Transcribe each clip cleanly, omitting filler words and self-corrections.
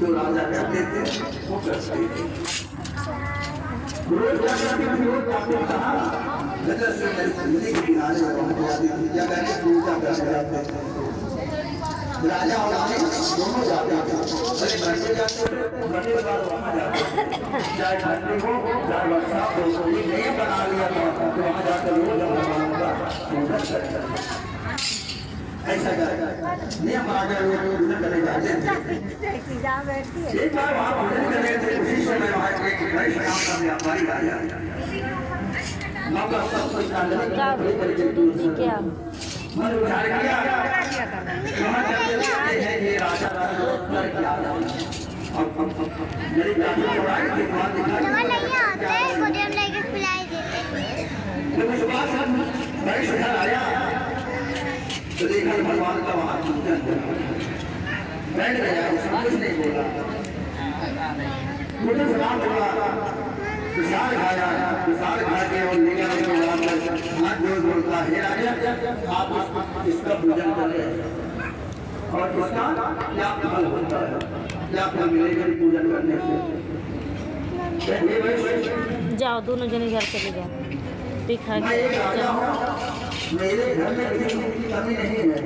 जो राजा करते थे वो करते थे। रोज जाते कहा नजर से नदी के किनारे पहुंच जाती थी, या कहते पूजा करने जाते थे। राजा और रानी दोनों जाते थे, अरे घंटे जाते थे, घंटे के बाद वहाँ जाते थे, चाहे ठंडी हो चाहे बरसात हो, कोई नहीं बना लिया था तो वहाँ जाकर रोज भगवान का पूजन करते थे। ऐसा नियम आ गया, लोग पूजन करने जाते थे। एक बार वहाँ पूजन कर रहे थे, उसी समय वहाँ एक बड़े नाम का व्यापारी आया। क्या मन विचार किया कहाँ चलते हैं ये राजा क्या मेरी जाति को आई थी वहाँ दिखाई जब उस बात से बड़े सुधार आया तो देखा भगवान का वहाँ पूजन बैठ गया, कुछ नहीं बोला, मुझे सलाम बोला, विशाल खाया, विशाल खा के और लेकर हाथ जोड़ बोलता है राजा आप इसका पूजन करें और इसका क्या फल होता है, क्या फल मिलेगा पूजन करने से। जाओ दोनों जने घर चले जाओ, दिखा के मेरे घर में किसी की कमी नहीं है,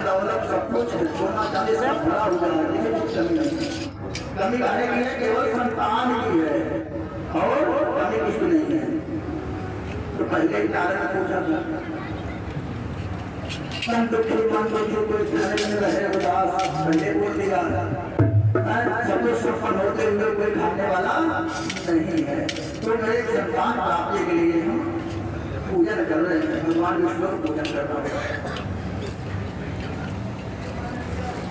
दौलत सब कुछ सोना चांदी सब भरा हुआ है, कमी कहने की है केवल संतान की है और कमी कुछ नहीं है। तो पहले ही कारण पूछा था मन दुखी मन दुखी कोई घर में रहे उदास, पहले बोल दिया सब कुछ सफल होते हुए कोई खाने वाला नहीं है। तो मेरे संतान प्राप्ति के लिए हम पूजन कर रहे हैं, भगवान विष्णु पूजन कर रहे हैं।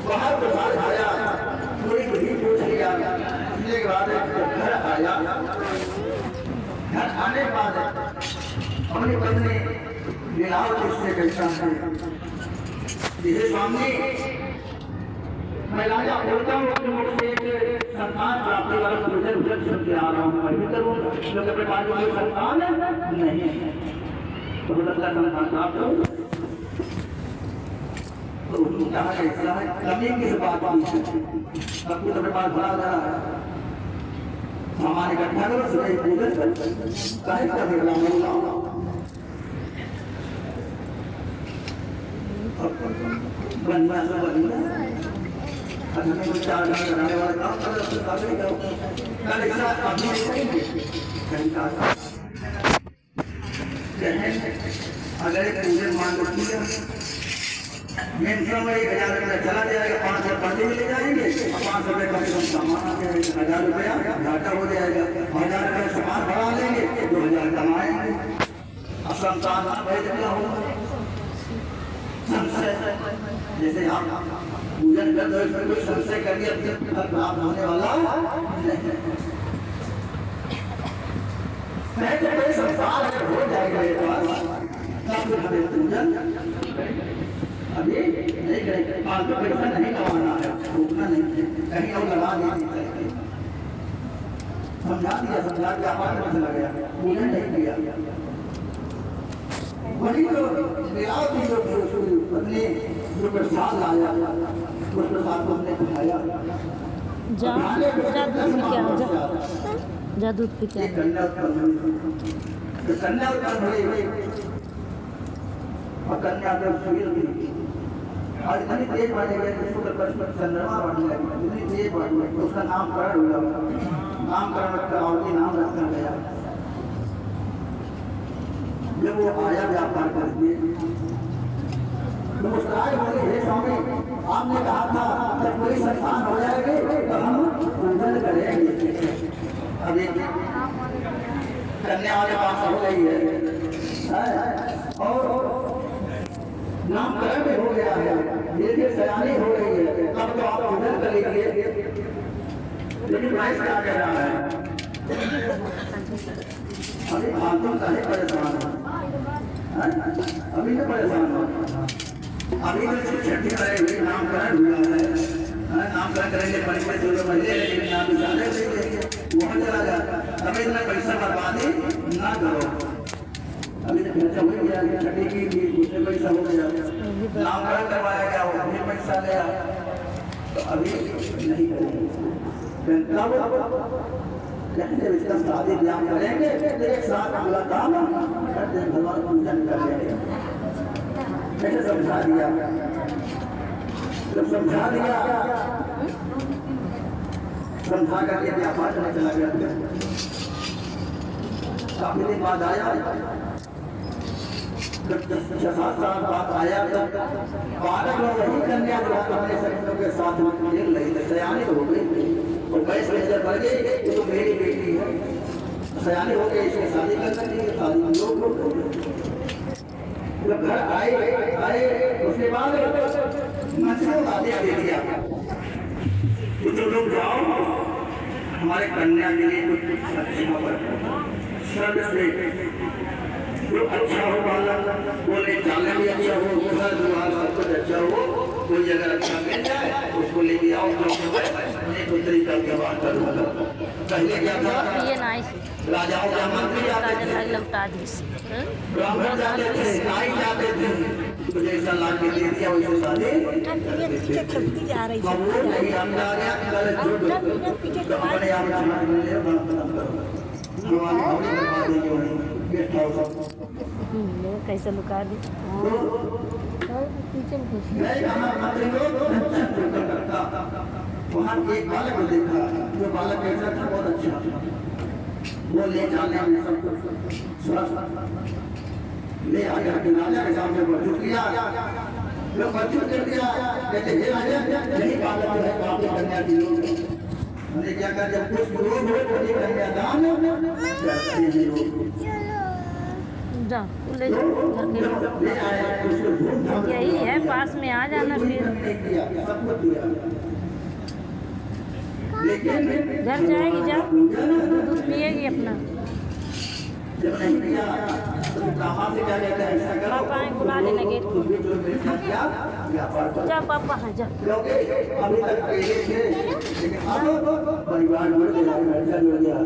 बाहर प्रसाद आया, थोड़ी भी पूछ लिया, इसके बाद घर आया, घर आने के बाद अपनी पत्नी लीलावती से कहता है स्वामी मैं राजा बोलता हूँ कि मुझसे एक संतान प्राप्ति वाला पूजन उजन सुन के आ रहा हूँ, मैं भी करूँगा क्योंकि अपने पास कोई संतान नहीं है, तो लगता संतान प्राप्त हो तो कहा कैसा है कमी किस बात की है, सब कुछ अपने पास भरा भरा है, सामान इकट्ठा करो सुबह पूजन कर काहे का निर्णय होगा बनना तो बनना अब हमें कुछ चार घर बनाने वाला काम कर रहे हैं, काहे करो कल ऐसा अभी कहीं का अगर एक पूजन मान लो किया में 1000 रुपया चला जाएगा, 500 पर्चे में ले जाएंगे और 500 रुपये कम से कम सामान आ जाएगा, 1000 रुपया घाटा हो जाएगा, 1000 रुपया सामान बढ़ा लेंगे 2000 कमाएंगे। अब संतान भाई जगह होगा संशय, जैसे आप पूजन कर दो इसमें कोई संशय करिए अब तक फल प्राप्त होने वाला नहीं, संसार हो जाएगा ये बात तब हमें पूजन अभी नहीं करेंगे, फालतू पैसा नहीं कमाना है, रोकना नहीं है, कहीं और लगा नहीं सकते। समझा दिया, समझा के आवाज में चला गया, पूजन नहीं किया। वही तो लीलावती जो अपने जो प्रसाद लाया उस प्रसाद को हमने खाया, जादू पी क्या कन्या उत्पन्न हुई और कन्या का शरीर भी और इतनी तेज बढ़ने गए कि उसको बचपन चंद्रमा बढ़ने लगी, इतनी तेज बढ़ गई तो उसका नामकरण हुआ, नामकरण करावती नाम रखा गया। जब वो आया व्यापार करके तो मुस्कुराए बोले हे स्वामी आपने कहा था जब कोई संतान हो जाएगी तो हम पूजन करेंगे। अभी कन्या वाले पास हो गई है और नामकरण भी हो गया है, धीरे धीरे सयानी हो रही है, तब तो आप पूजन कर लीजिए। लेकिन प्राइस क्या कह रहा है अभी फालतू का ही परेशान है, अभी तो परेशान हो, अभी तो छठी करे हुए नामकरण हुआ है, नामकरण करेंगे परिचय जो महीने लेकिन नाम निशाने देंगे वहाँ चला जाता, अभी इतना पैसा बर्बादी ना करो। अभी तो खर्चा हो गया, छठी की भी दूसरे पैसा हो गया, नामकरण करवाया गया वो भी पैसा गया, तो अभी नहीं करेंगे। कहते विष्णु शादी ब्याह करेंगे एक साथ अगला काम करते भगवान पूजन कर लेंगे। कैसे समझा दिया, जब समझा दिया समझा करके व्यापार करने चला गया। काफी दिन बाद आया, 6-7 साल बाद आया तब बालक लोग वही कन्या जो अपने सखियों के साथ में खेल रही थी, सयानी हो गई और 22 नजर पड़ गई, ये तो मेरी बेटी है, सयानी हो गई, इसकी शादी कर सकती है, शादी लोग जब घर आए उसके बाद मंत्रियों का आदेश दे दिया कि जो लोग जाओ हमारे कन्या के लिए कुछ अच्छा सर्वश्रेष्ठ जो अच्छा हो बालक, बोले चालने भी अच्छा हो, घर दुआर सब कुछ अच्छा हो, कोई अगर अच्छा मिल जाए उसको लेके आओ, कोई तरीका के बात करूँगा। पहले क्या था, ये नाइस राजाओं का मंत्री आते थे, लौटा दी ब्राह्मण जाते थे, नाई जाते थे, तो जैसा ला के दे दिया वैसे शादी जा रही वो नहीं हम जा रहे हैं, कल झूठ अपने आप समाज में ले भगवान भावनी करवा देंगे उन्हें गेस्ट हाउस कैसे लुका दी पीछे मैं कहा मंत्री को करता वहाँ एक बालक को देखा, जो बालक कैसा था, बहुत अच्छा वो ले जाने में सब ले आया कि राजा के सामने बच्चों किया, जो बच्चों कर दिया कहते हे राजा यही बालक है काफी कन्या की लोग मैंने क्या कर, जब कुछ लोग हो तो ये कन्यादान करते हैं लोग, जा ले यही है, पास में आ जाना फिर सब कुछ दिया, लेकिन घर जाएगी, जा दूध पिएगी अपना, जब नहीं किया तो दामाद से क्या कहता है ऐसा करो, पापा बुलाने लगे, जा पापा हाँ जा, क्योंकि अभी तक पहले थे लेकिन अब परिवार जुड़ गया, घर जुड़ गया,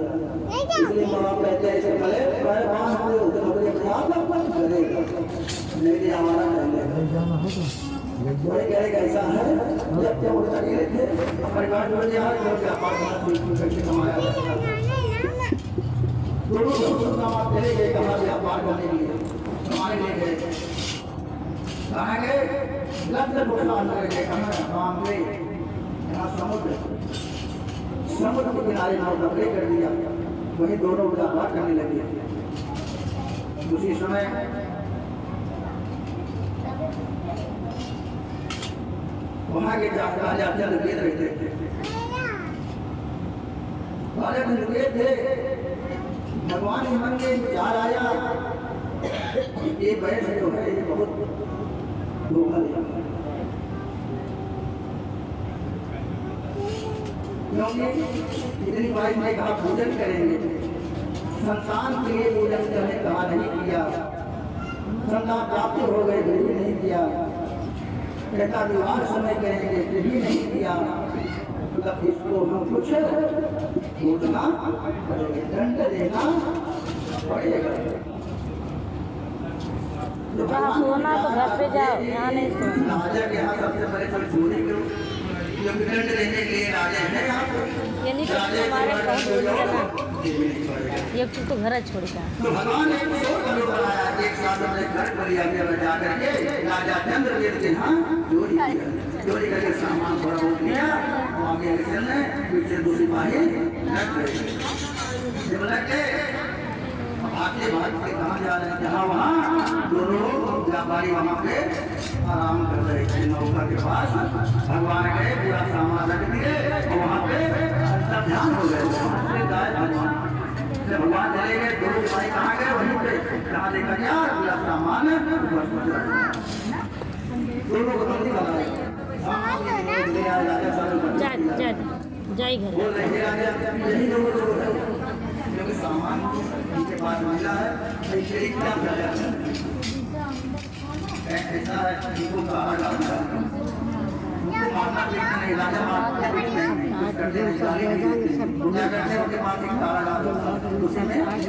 इसलिए माँ बाप कहते हैं इससे पहले बात हो तो अपने आप करेगा नहीं हमारा बोले कहेगा ऐसा है, जब जब उनका अकेले थे परिवार जुड़ गया तो व्यापार कमाया दोनों चले गए कहाँ व्यापार करने के लिए, कमाने ले गए, कहाँ गए लग नुकसान कर गए, कहाँ गए यहाँ समुद्र के किनारे नाव डबले कर दिया, वहीं दोनों व्यापार करने लगे। उसी समय वहाँ के राजा चंद्रवेद रहते थे, राजा चंद्रवेद थे, भगवान के मन में विचार आया ये बैठ जो है ये बहुत धोखा दिया, क्योंकि इतनी बार ने कहा पूजन करेंगे, संतान के लिए पूजन करने कहा नहीं किया, संतान प्राप्त हो गए फिर भी नहीं किया, कहता विवाह समय करेंगे फिर भी नहीं किया, मतलब इसको हम कुछ सोचना दंड देना पड़ेगा। सोना तो घर पे जाओ, यहाँ नहीं सोना। राजा के यहाँ सबसे पहले थोड़ी चोरी करो, क्योंकि दंड देने के लिए राजा है यहाँ पर, ये नहीं कि हमारे बहुत दूर है ना, ये चीज तो घर छोड़ेगा। तो भगवान ने बनाया एक साथ अपने घर को लिया जा करके राजा चंद्रवेद के यहाँ चोरी किया, चोरी करके सामान थोड़ा बहुत लिया, आगे चलने पीछे दो सिपाही लग गए, जब लग गए आगे भाग के कहाँ जा रहे हैं, जहाँ वहाँ दोनों व्यापारी वहाँ पे आराम कर रहे थे नौका के पास, भगवान गए पूरा सामान रख दिए और वहाँ पे ध्यान हो गए, भगवान चले गए, दोनों भाई कहाँ गए वहीं पे कहाँ देखा गया पूरा सामान दोनों को बंदी बना जाई घर यही दोनों क्योंकि सामान उनके पास मिला है, क्या ऐसा है इनको कहा जाता है मारना पीटना नहीं, राजा मारते करते पूजा करते उनके पास एक तारा डालता उसी में लगाते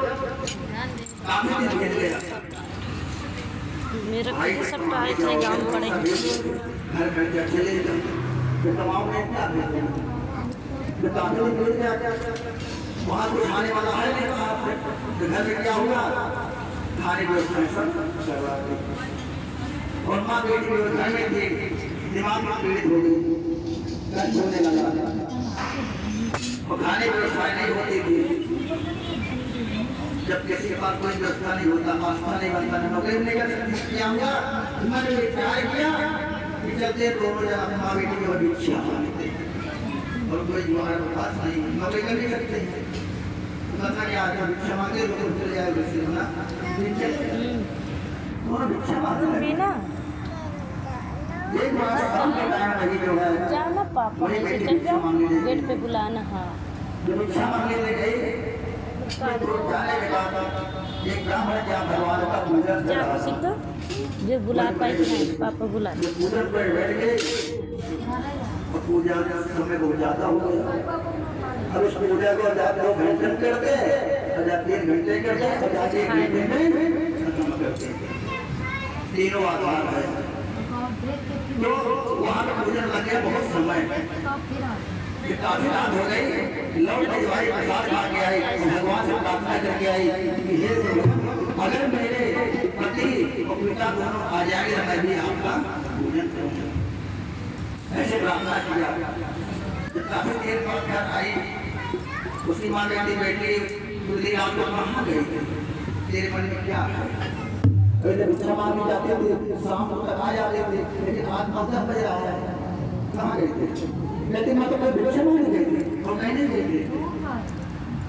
हैं काफी दिन बीत गया। मेरे को तो सब टाइट है गाँव में पड़े हैं। घर घर जा चले तो तमाम में क्या है तो काफी दिन बीत गया। वहाँ कुछ खाने वाला है नहीं वहाँ पे तो घर में क्या हुआ खाने व्यवस्था सब करवा दी और माँ बेटी व्यवस्था में थी दिमाग में पीड़ित हो गई कल होने लगा और खाने व्यवस्था नहीं होती थी। जब किसी के पास कोई व्यवस्था नहीं होता आस्था नहीं बनता नौकरी नहीं कर किया हुआ उन्होंने विचार किया कि चलते दोनों जन माँ बेटी की भिक्षा मांगते और कोई हमारे पास नहीं नौकरी कर नहीं सकते पता क्या भिक्षा मांगे लोग चले जाए उससे ना भिक्षा मांगे ना एक बार काम का टाइम लगी जो है जाना पापा से चल जाओ गेट पे बुलाना। हाँ जब भिक्षा मांगने ले गए तो जाने के बाद एक ब्राह्मण क्या भगवान का पूजन जा कर सीख दो जो बुला पाए नहीं पापा बुला पूजन पर बैठ गए और पूजा समय बहुत ज्यादा हो गया। अब उस पूजा को 2 घंटे करते हैं 3 घंटे करते हैं 1 घंटे में खत्म करते हैं। तीनों आधार है तो वहाँ पे पूजन लग गया बहुत समय काफी रात हो गई। लौट के भाई प्रसाद खा के आई भगवान से प्रार्थना करके आई कि हे अगर मेरे पति और पिता दोनों आ जाएंगे तो मैं भी आपका पूजन करूँगा। ऐसे प्रार्थना किया। जब काफी देर बाद घर आई उसकी माँ बेटी बैठी दूसरी रात को कहाँ गई तेरे मन में क्या है पहले भिक्षा मांगने जाते थे शाम को तक आ जाते थे लेकिन आज 10 बज रहा है कहाँ गए थे लेकिन मैं तो कोई भिक्षा मांगने गई थी और नहीं गई थी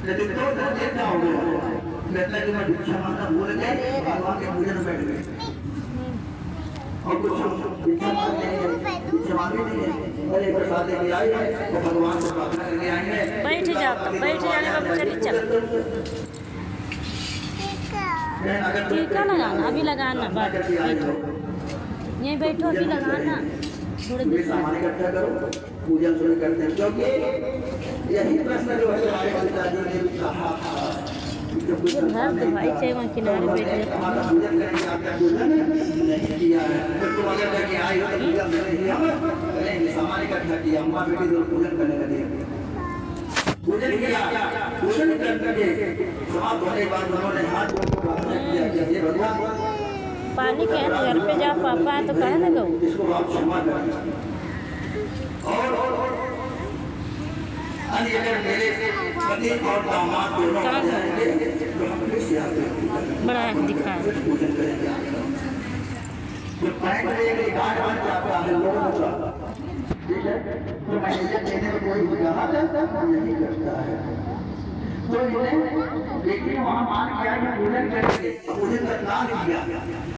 लेकिन 2 दिन देर क्या हो गया कहता कि मैं भिक्षा मांगना भूल गए भगवान के पूजन में बैठ गए और कुछ भिक्षा मांगे नहीं है और एक प्रसाद लेके आई है तो भगवान से प्रार्थना करके आई है बैठ जाने बाबू चलिए चल टीका लगाना अभी लगाना बात बैठो यहीं बैठो अभी लगाना थोड़ी देर सामान इकट्ठा करो पूजन शुरू करते हैं क्योंकि यही प्रश्न जो है हमारे पिताजी ने भी कहा था घर तो भाई चाहे वहाँ किनारे बैठे पूजन करेंगे आपका पूजन नहीं किया है तो तुम अगर लेके आई हो तो पूजन करेंगे सामान इकट्ठा किया अम्मा बेटी दोनों पूजन करने लगे पूजन किया पूजन करके समाप्त होने के बाद उन्होंने हाथ जोड़ कर प्रार्थना किया कि हे भगवान पानी के घर पे जाओ पापा है तो कहे ना गो इसको आप क्षमा करें और अगर मेरे पति और दामाद दोनों आ जाएंगे तो हम फिर से आते बड़ा दिखा पूजन करेंगे जो पैंट में एक गांठ बन जाता है लोगों का ठीक है तो मैनेजर देने में कोई जहाँ नहीं करता है तो इन्हें देखिए वहाँ मान किया कि पूजन करेंगे पूजन का नाम किया